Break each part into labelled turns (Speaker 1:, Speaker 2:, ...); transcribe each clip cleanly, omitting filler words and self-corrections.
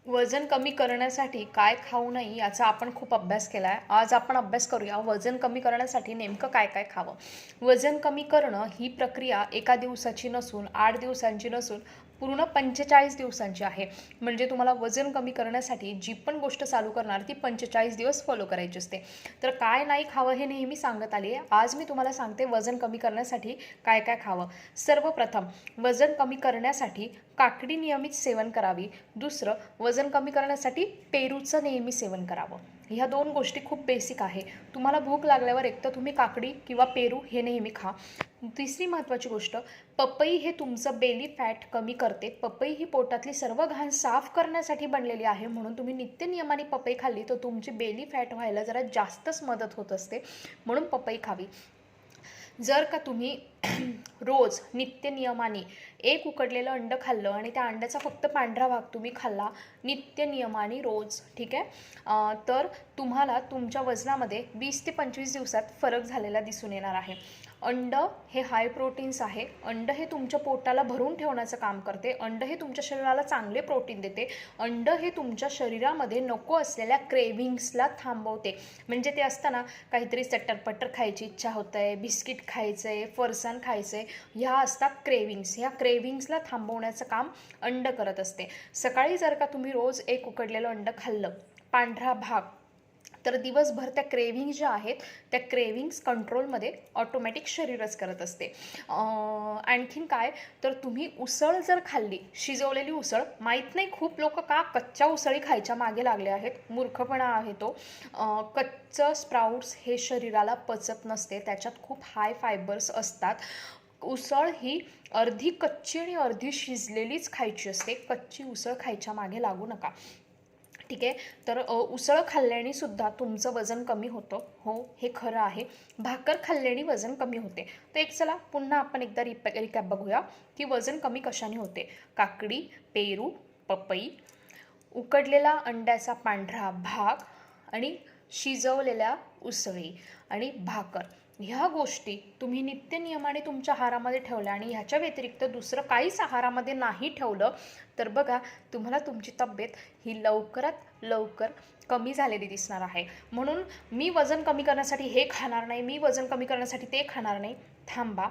Speaker 1: वजन कमी करण्यासाठी काय खाऊ नये याचा आपण खूप अभ्यास केला आहे. आज आपण अभ्यास करूया वजन कमी करण्यासाठी नेमकं काय काय खावं. वजन कमी करणं ही प्रक्रिया एका दिवसाची नसून 8 दिवसांची नसून पूर्ण 45 दिवसांची आहे. म्हणजे तुम्हाला वजन कमी करण्यासाठी जी पण गोष्ट चालू करणार ती 45 दिवस फॉलो करायची असते. तर काय नाही खावं हे नेहमी सांगत आली आहे. आज मी तुम्हाला सांगते वजन कमी करण्यासाठी काय काय खावं. सर्वप्रथम वजन कमी करण्यासाठी काकडी नियमित सेवन करावी. दुसरं, वजन कमी करण्यासाठी पेरूचं नेहमी सेवन करावं. ह्या 2 गोष्टी खूप बेसिक आहे. तुम्हाला भूक लागल्यावर एकतर तुम्ही काकडी किंवा पेरू हे नेहमी खा. तिसरी महत्त्वाची गोष्ट, पपई हे तुमचं बेली फॅट कमी करते. पपई ही पोटातली सर्व घाण साफ करण्यासाठी बनलेली आहे. म्हणून तुम्ही नित्यनियमाने पपई खाल्ली तर तुमची बेली फॅट व्हायला जरा जास्तच मदत होत असते. म्हणून पपई खावी. जर का तुम्ही रोज नित्यनियमाने एक उकडलेलं अंड खाल्लं आणि त्या अंड्याचा फक्त पांढरा भाग तुम्ही खाल्ला नित्यनियमाने रोज, ठीक आहे, तर तुम्हाला तुमच्या वजनामध्ये 20 ते 25 दिवसात फरक झालेला दिसून येणार आहे. अंड हे हाय प्रोटीन्स आहे. अंड हे तुमच्या पोटाला भरून ठेवण्याचं काम करते. अंड हे तुमच्या शरीराला चांगले प्रोटीन देते. अंड हे तुमच्या शरीरामध्ये नको असलेल्या क्रेव्हिंग्सला थांबवते. म्हणजे ते असताना काहीतरी चटरपटर खायची इच्छा होत आहे, बिस्किट खायचं आहे, फरसाण खायचं आहे, ह्या असतात क्रेव्हिंग्स. ह्या क्रेव्हिंग्सला थांबवण्याचं काम अंड करत असते. सकाळी जर का तुम्ही रोज एक उकडलेलं अंड खाल्लं पांढरा भाग, तर दिवसभर त्या क्रेव्हिंग्स ज्या आहेत त्या क्रेव्हिंग्स कंट्रोलमध्ये ऑटोमॅटिक शरीरच करत असते. आणखीन काय, तर तुम्ही उसळ जर खाल्ली, शिजवलेली उसळ, माहीत नाही खूप लोक का कच्च्या उसळी खायच्या मागे लागले आहेत. मूर्खपणा आहे तो. कच्चं स्प्राउट्स हे शरीराला पचत नसते. त्याच्यात खूप हाय फायबर्स असतात. उसळ ही अर्धी कच्ची आणि अर्धी शिजलेलीच खायची असते. कच्ची उसळ खायच्या मागे लागू नका, ठीक आहे. तर उसळ खाल्ल्याने सुद्धा तुमचं वजन कमी होतं. हो, हे खरं आहे. भाकर खाल्ल्याने वजन कमी होते. तर एक चला पुन्हा आपण एकदा रिकॅप बघूया की वजन कमी कशाने होते. काकडी, पेरू, पपई, उकडलेला अंड्याचा पांढरा भाग आणि शिजवलेल्या उसळी आणि भाकर, ह्या गोष्टी तुम्ही नित्यनियमाने तुमच्या आहारामध्ये ठेवल्या आणि ह्याच्या व्यतिरिक्त दुसरं काहीच आहारामध्ये नाही ठेवलं तर बघा तुम्हाला तुमची तब्येत ही लवकरात लवकर कमी झालेली दिसणार आहे. म्हणून मी वजन कमी करण्यासाठी हे खाणार नाही, मी वजन कमी करण्यासाठी ते खाणार नाही. थांबा.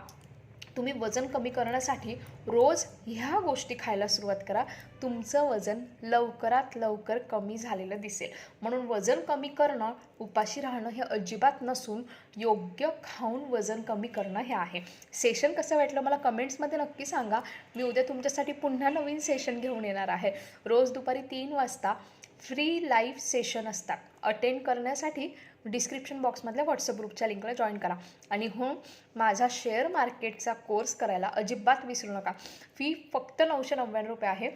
Speaker 1: तुम्ही वजन कमी करण्यासाठी रोज ह्या गोष्टी खायला सुरुवात करा. तुमचं वजन लवकरात लवकर कमी झालेलं दिसेल. म्हणून वजन कमी करणं, उपाशी राहणं हे अजिबात नसून योग्य खाऊन वजन कमी करणं हे आहे. सेशन कसं वाटलं मला कमेंट्समध्ये नक्की सांगा. मी उद्या तुमच्यासाठी पुन्हा नवीन सेशन घेऊन येणार आहे. रोज दुपारी 3 वाजता फ्री लाईव्ह सेशन असतात. अटेंड करण्यासाठी डिस्क्रिप्शन बॉक्समधल्या व्हॉट्सअप ग्रुपच्या लिंकला जॉईन करा. आणि हो, माझा शेअर मार्केटचा कोर्स करायला अजिबात विसरू नका. फी फक्त 999 रुपये आहे.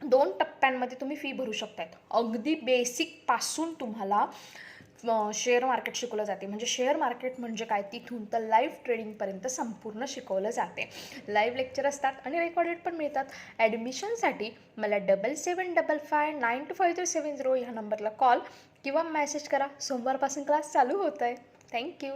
Speaker 1: 2 टप्प्यांमध्ये तुम्ही फी भरू शकतात. अगदी बेसिकपासून तुम्हाला शेअर मार्केट शिकवलं जाते. म्हणजे शेअर मार्केट म्हणजे काय, तिथून तर लाईव्ह ट्रेडिंगपर्यंत संपूर्ण शिकवलं जाते. लाईव्ह लेक्चर असतात आणि रेकॉर्डेड पण मिळतात. ॲडमिशनसाठी मला 7755925370 ह्या नंबरला कॉल किंवा मेसेज करा. सोमवारपासून क्लास चालू होत आहे. थँक्यू.